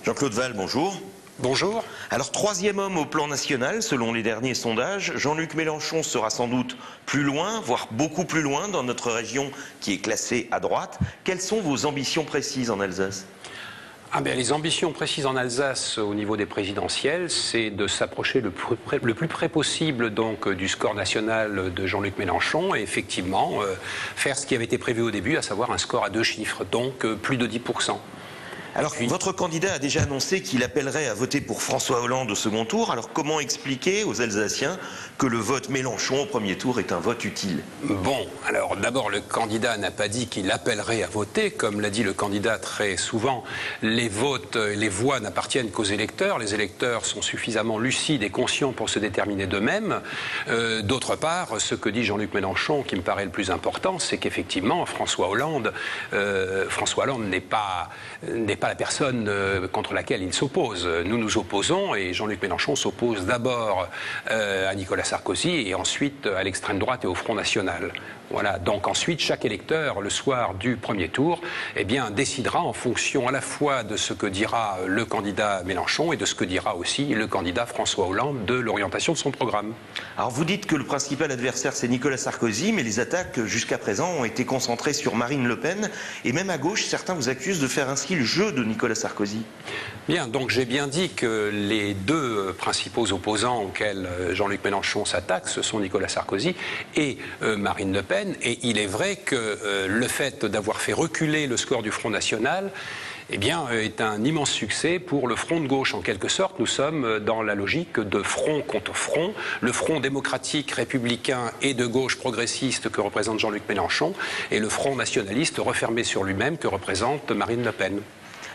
Jean-Claude Val, bonjour. Bonjour. Alors, troisième homme au plan national, selon les derniers sondages, Jean-Luc Mélenchon sera sans doute plus loin, voire beaucoup plus loin dans notre région qui est classée à droite. Quelles sont vos ambitions précises en Alsace ? Les ambitions précises en Alsace au niveau des présidentielles, c'est de s'approcher le plus près possible donc, du score national de Jean-Luc Mélenchon et effectivement faire ce qui avait été prévu au début, à savoir un score à 2 chiffres, donc plus de 10%. Alors, votre candidat a déjà annoncé qu'il appellerait à voter pour François Hollande au second tour. Alors, comment expliquer aux Alsaciens que le vote Mélenchon au premier tour est un vote utile? Bon, alors d'abord, le candidat n'a pas dit qu'il appellerait à voter. Comme l'a dit le candidat très souvent, les voix n'appartiennent qu'aux électeurs. Les électeurs sont suffisamment lucides et conscients pour se déterminer d'eux-mêmes. D'autre part, ce que dit Jean-Luc Mélenchon, qui me paraît le plus important, c'est qu'effectivement, François Hollande n'est pas la personne contre laquelle il s'oppose. Nous nous opposons et Jean-Luc Mélenchon s'oppose d'abord à Nicolas Sarkozy et ensuite à l'extrême droite et au Front National. Voilà, donc ensuite chaque électeur le soir du premier tour décidera en fonction à la fois de ce que dira le candidat Mélenchon et de ce que dira aussi le candidat François Hollande de l'orientation de son programme. Alors vous dites que le principal adversaire c'est Nicolas Sarkozy, mais les attaques jusqu'à présent ont été concentrées sur Marine Le Pen et même à gauche certains vous accusent de faire ainsi le jeu de Nicolas Sarkozy. Bien, donc j'ai bien dit que les deux principaux opposants auxquels Jean-Luc Mélenchon s'attaque, ce sont Nicolas Sarkozy et Marine Le Pen. Et il est vrai que le fait d'avoir fait reculer le score du Front National est un immense succès pour le front de gauche. En quelque sorte, nous sommes dans la logique de front contre front. Le front démocratique, républicain et de gauche progressiste que représente Jean-Luc Mélenchon et le front nationaliste refermé sur lui-même que représente Marine Le Pen.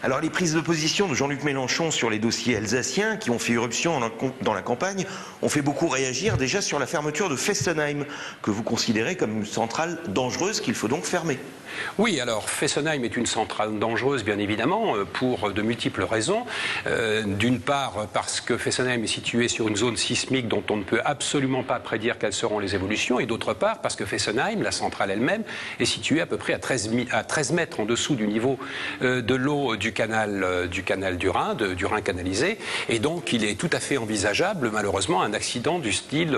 Alors les prises de position de Jean-Luc Mélenchon sur les dossiers alsaciens qui ont fait irruption dans la campagne ont fait beaucoup réagir déjà sur la fermeture de Fessenheim, que vous considérez comme une centrale dangereuse qu'il faut donc fermer. Oui, alors Fessenheim est une centrale dangereuse, bien évidemment, pour de multiples raisons. D'une part, parce que Fessenheim est situé sur une zone sismique dont on ne peut absolument pas prédire quelles seront les évolutions, et d'autre part, parce que Fessenheim, la centrale elle-même, est située à peu près à 13 mètres en dessous du niveau de l'eau du canal du Rhin canalisé, et donc il est tout à fait envisageable, malheureusement, un accident du style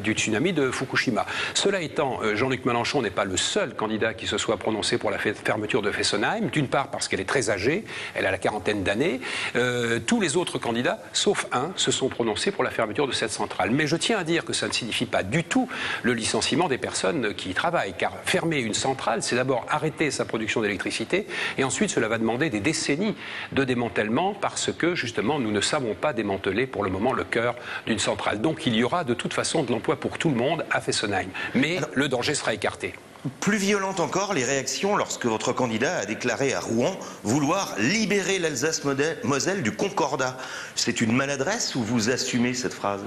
du tsunami de Fukushima. Cela étant, Jean-Luc Mélenchon n'est pas le seul candidat qui se soit prononcé pour la fermeture de Fessenheim, d'une part parce qu'elle est très âgée, elle a la quarantaine d'années. Tous les autres candidats, sauf un, se sont prononcés pour la fermeture de cette centrale. Mais je tiens à dire que ça ne signifie pas du tout le licenciement des personnes qui y travaillent, car fermer une centrale, c'est d'abord arrêter sa production d'électricité, et ensuite cela va demander des décennies de démantèlement, parce que justement nous ne savons pas démanteler pour le moment le cœur d'une centrale. Donc il y aura de toute façon de l'emploi pour tout le monde à Fessenheim. Mais le danger sera écarté. Plus violentes encore les réactions lorsque votre candidat a déclaré à Rouen vouloir libérer l'Alsace-Moselle du Concordat. C'est une maladresse ou vous assumez cette phrase ?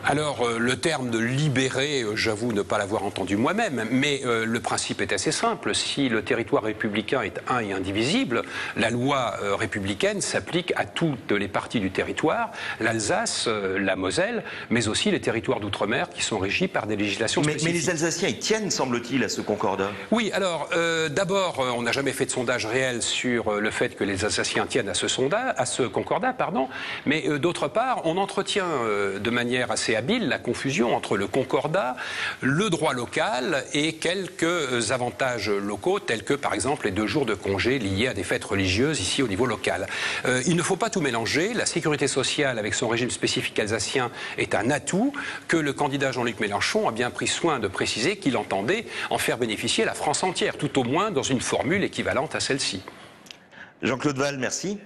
Alors, le terme de libérer, j'avoue ne pas l'avoir entendu moi-même, mais le principe est assez simple. Si le territoire républicain est un et indivisible, la loi républicaine s'applique à toutes les parties du territoire, l'Alsace, la Moselle, mais aussi les territoires d'outre-mer qui sont régis par des législations spécifiques. Mais les Alsaciens, ils tiennent, semble-t-il, à ce concordat. Oui, alors, d'abord, on n'a jamais fait de sondage réel sur le fait que les Alsaciens tiennent à ce concordat, mais d'autre part, on entretient de manière assez habile la confusion entre le concordat, le droit local et quelques avantages locaux tels que par exemple les 2 jours de congé liés à des fêtes religieuses ici au niveau local. Il ne faut pas tout mélanger. La sécurité sociale avec son régime spécifique alsacien est un atout que le candidat Jean-Luc Mélenchon a bien pris soin de préciser qu'il entendait en faire bénéficier la France entière, tout au moins dans une formule équivalente à celle-ci. Jean-Claude Val, merci.